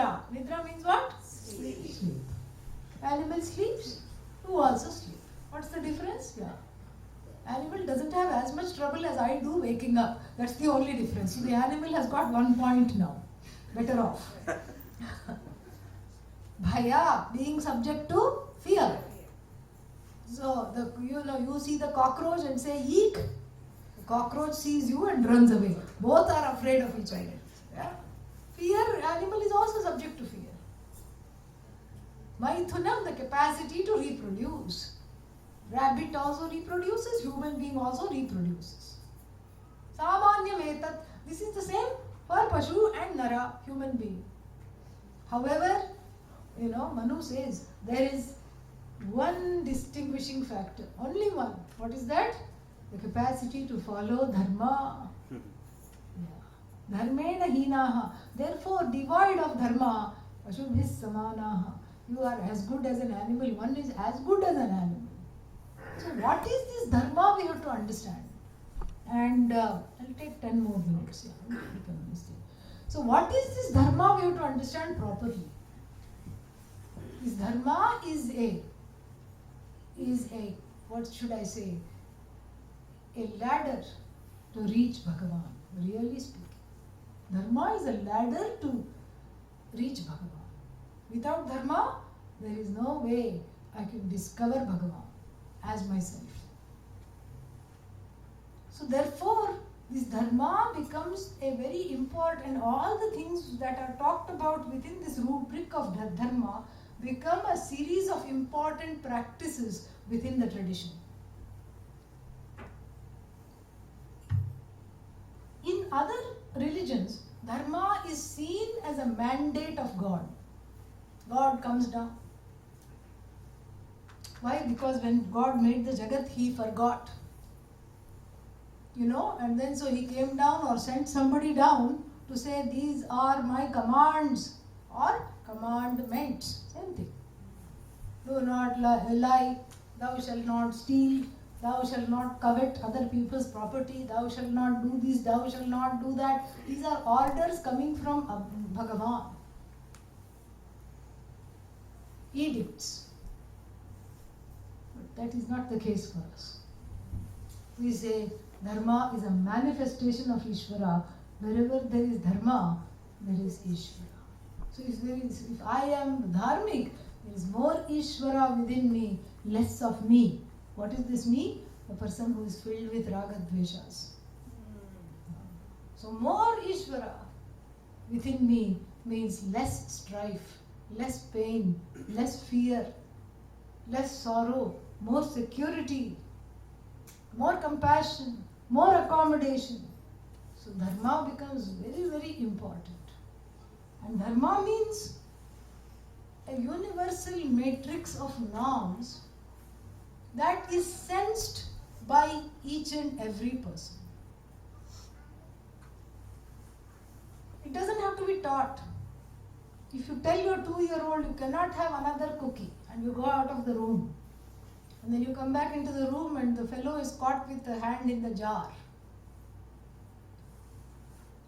nidra. Nidra means what? Sleep. Animal sleeps, you also sleep. What's the difference? Yeah. Animal doesn't have as much trouble as I do waking up. That's the only difference. So the animal has got 1 point now. Better off. Bhaya, being subject to fear. So you see the cockroach and say eek. The cockroach sees you and runs away. Both are afraid of each other. Yeah? Fear, animal is also subject to fear. Maithunam, the capacity to reproduce. Rabbit also reproduces, human being also reproduces. Samanyam etat, this is the same for Pashu and Nara, human being. However, Manu says there is one distinguishing factor, only one. What is that? The capacity to follow dharma. Dharmena hinaha. Therefore, devoid of dharma, Pashubhis samanaha. You are as good as an animal. One is as good as an animal. So what is this dharma we have to understand? And I'll take 10 more minutes. Yeah, so what is this dharma we have to understand properly? This dharma is a, what should I say, a ladder to reach Bhagavan, really speaking. Dharma is a ladder to reach Bhagavan. Without dharma, there is no way I can discover Bhagavan as myself. So therefore, this dharma becomes a very important, and all the things that are talked about within this rubric of dharma become a series of important practices within the tradition. In other religions, dharma is seen as a mandate of God. God comes down. Why? Because when God made the Jagat, He forgot. And then so He came down or sent somebody down to say, these are my commands or commandments. Same thing. Do not lie, thou shalt not steal, thou shalt not covet other people's property, thou shalt not do this, thou shalt not do that. These are orders coming from Bhagavan. Edicts. But that is not the case for us. We say dharma is a manifestation of Ishvara. Wherever there is dharma, there is Ishvara. So if I am dharmic, there is more Ishvara within me, less of me. What is this me? A person who is filled with raga dveshas. So more Ishvara within me means less strife, less pain, less fear, less sorrow, more security, more compassion, more accommodation. So dharma becomes very, very important. And dharma means a universal matrix of norms that is sensed by each and every person. It doesn't have to be taught. If you tell your 2-year-old you cannot have another cookie and you go out of the room, and then you come back into the room and the fellow is caught with the hand in the jar,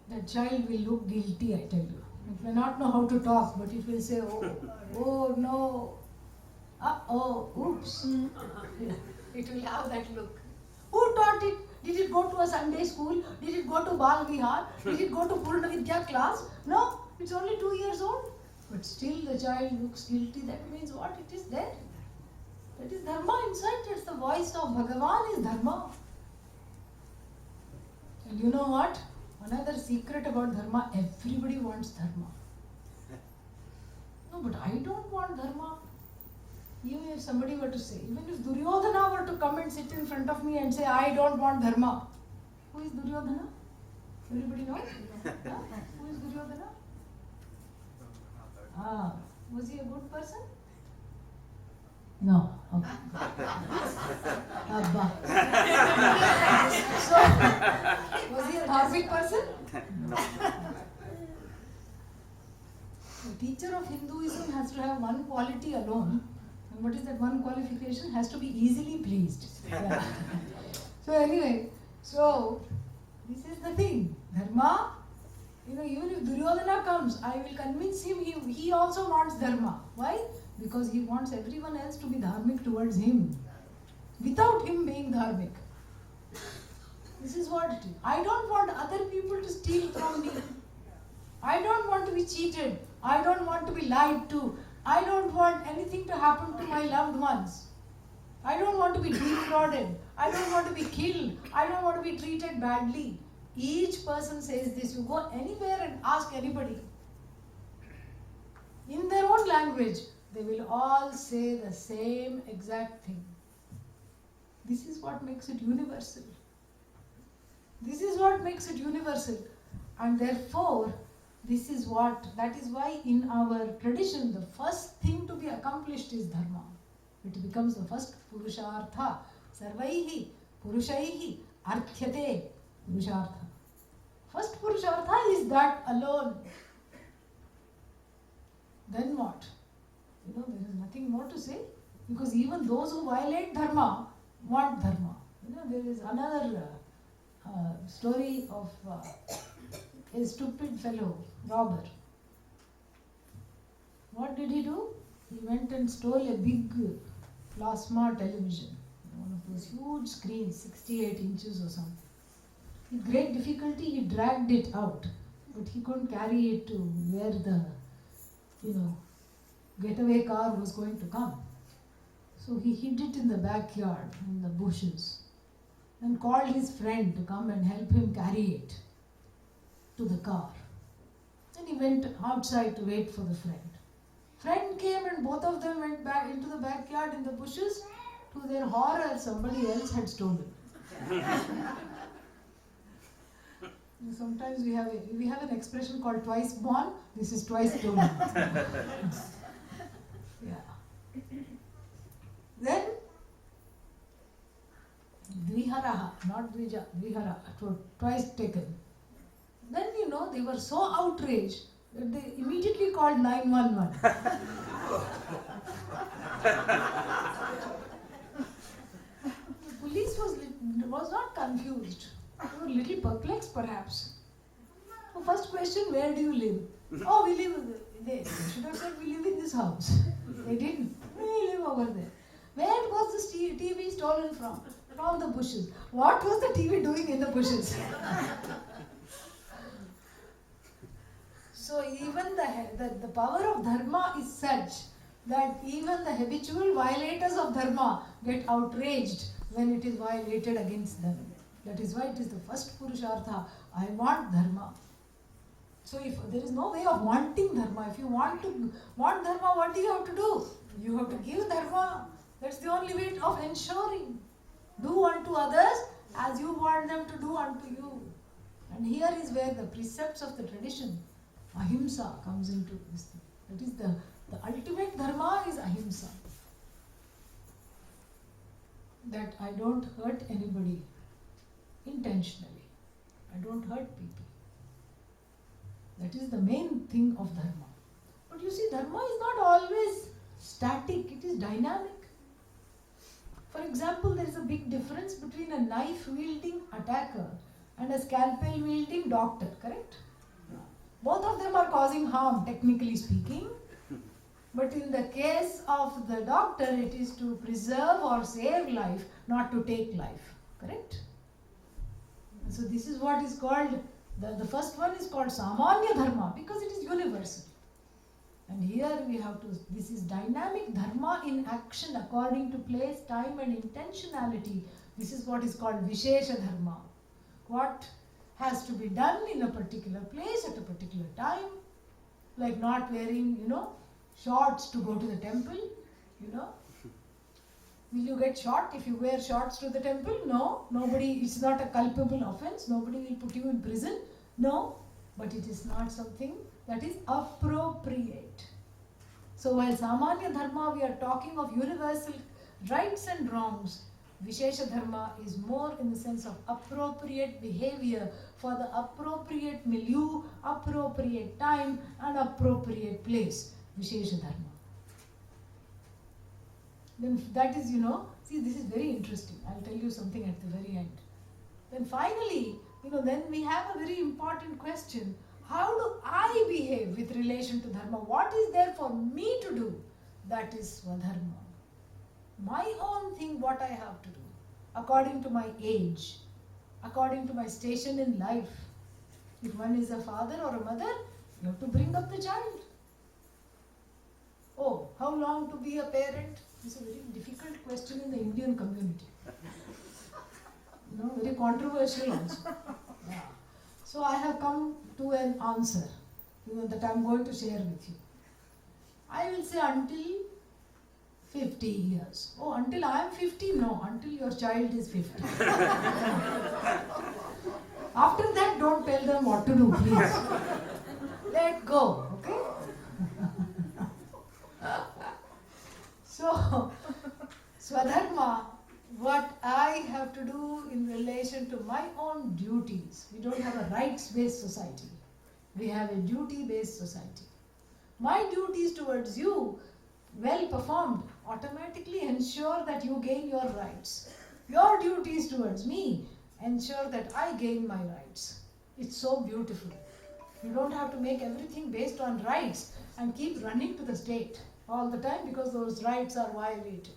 that child will look guilty, I tell you. It may not know how to talk, but it will say, oh no, oops. It will have that look. Who taught it? Did it go to a Sunday school? Did it go to Bal Vihar? Did it go to Purna Vidya class? No, it's only 2 years old. But still the child looks guilty. That means what? It is there. That is dharma inside. That's the voice of Bhagavan is dharma. And you know what? Another secret about dharma, everybody wants dharma. No, but I don't want dharma. Even if somebody were to say, even if Duryodhana were to come and sit in front of me and say, I don't want dharma. Who is Duryodhana? Everybody knows? Yeah? Who is Duryodhana? Was he a good person? No. Okay. Abba. So, was he a dharmic person? No. The teacher of Hinduism has to have one quality alone. And what is that one qualification? Has to be easily pleased. Yeah. So anyway, so this is the thing. Dharma Even if Duryodhana comes, I will convince him he also wants dharma. Why? Because he wants everyone else to be dharmic towards him, without him being dharmic. This is what it is. I don't want other people to steal from me. I don't want to be cheated. I don't want to be lied to. I don't want anything to happen to my loved ones. I don't want to be defrauded. I don't want to be killed. I don't want to be treated badly. Each person says this. You go anywhere and ask anybody. In their own language, they will all say the same exact thing. This is what makes it universal. This is what makes it universal. And therefore, that is why in our tradition, the first thing to be accomplished is dharma. It becomes the first purushartha. Sarvaihi purushaihi arthyate purushartha. First purushartha is that alone. Then what? There is nothing more to say. Because even those who violate dharma want dharma. There is another story of a stupid fellow, robber. What did he do? He went and stole a big plasma television. One of those huge screens, 68 inches or something. With great difficulty he dragged it out. But he couldn't carry it to where the getaway car was going to come. So he hid it in the backyard, in the bushes, and called his friend to come and help him carry it to the car. Then he went outside to wait for the friend. Friend came and both of them went back into the backyard in the bushes. To their horror, somebody else had stolen. Sometimes we have an expression called twice born. This is twice stolen. Yeah. Then Dviharaha, not Dvija, Dvihara, twice taken. Then they were so outraged that they immediately called 911. The police was not confused. They were a little perplexed perhaps. So first question, where do you live? Oh, we live there. They should have said we live in this house. They didn't. We live over there. Where was this TV stolen from? From the bushes. What was the TV doing in the bushes? So even the power of dharma is such that even the habitual violators of dharma get outraged when it is violated against them. That is why it is the first purushartha. I want dharma. So if there is no way of wanting dharma, if you want dharma, what do you have to do? You have to give dharma. That's the only way of ensuring. Do unto others as you want them to do unto you. And here is where the precepts of the tradition, ahimsa, comes into this thing. That is the ultimate dharma is ahimsa. That I don't hurt anybody intentionally. I don't hurt people. That is the main thing of dharma. But you see, dharma is not always static, it is dynamic. For example, there is a big difference between a knife-wielding attacker and a scalpel-wielding doctor, correct? Both of them are causing harm, technically speaking. But in the case of the doctor, it is to preserve or save life, not to take life, correct? So this is what is called, the first one is called samanya dharma because it is universal. And here we have to, this is dynamic dharma in action according to place, time and intentionality. This is what is called vishesha dharma. What has to be done in a particular place at a particular time. Like not wearing, shorts to go to the temple, Will you get shot if you wear shorts to the temple? No. Nobody, it's not a culpable offense. Nobody will put you in prison. No. But it is not something that is appropriate. So while Samanya Dharma, we are talking of universal rights and wrongs. Vishesha Dharma is more in the sense of appropriate behavior for the appropriate milieu, appropriate time and appropriate place. Vishesha Dharma. Then that is, see, this is very interesting. I'll tell you something at the very end. Then finally, then we have a very important question. How do I behave with relation to dharma? What is there for me to do? That is swadharma. My own thing, what I have to do, according to my age, according to my station in life. If one is a father or a mother, you have to bring up the child. Oh, how long to be a parent? It's a very difficult question in the Indian community. Very controversial also. Yeah. So I have come to an answer, that I am going to share with you. I will say until 50 years. Oh, until I am 50? No, until your child is 50. After that, don't tell them what to do, please. Let go, okay? So, Swadharma, what I have to do in relation to my own duties. We don't have a rights-based society. We have a duty-based society. My duties towards you, well performed, automatically ensure that you gain your rights. Your duties towards me ensure that I gain my rights. It's so beautiful. You don't have to make everything based on rights and keep running to the state all the time because those rights are violated.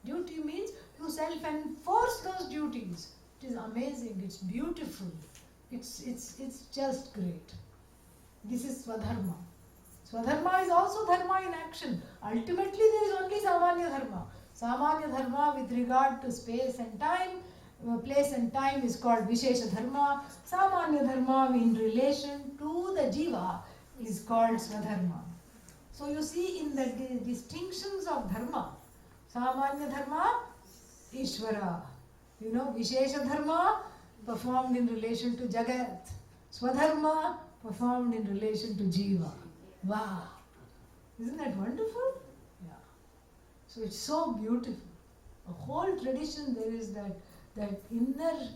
Duty means you self-enforce those duties. It is amazing. It's beautiful. It's just great. This is Swadharma. Swadharma is also dharma in action. Ultimately, there is only Samanya Dharma. Samanya Dharma with regard to space and time, place and time is called Vishesha Dharma. Samanya Dharma in relation to the Jiva is called Swadharma. So you see in the distinctions of Dharma, Samanya Dharma, Ishvara. Vishesha Dharma performed in relation to Jagat. Swadharma performed in relation to Jiva. Wow! Isn't that wonderful? Yeah. So it's so beautiful. A whole tradition there is that inner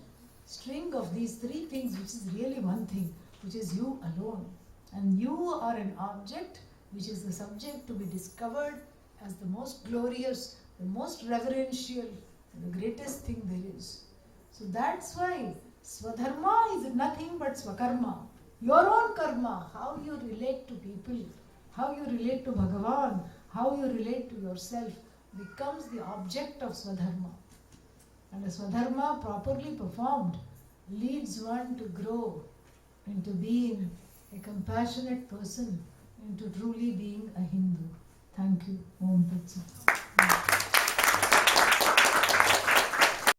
string of these three things, which is really one thing, which is you alone. And you are an object which is the subject to be discovered as the most glorious, the most reverential, and the greatest thing there is. So that's why Swadharma is nothing but Swakarma. Your own karma, how you relate to people, how you relate to Bhagavan, how you relate to yourself becomes the object of Swadharma. And a Swadharma properly performed leads one to grow into being a compassionate person, into truly being a Hindu. Thank you. Om Tat Sat.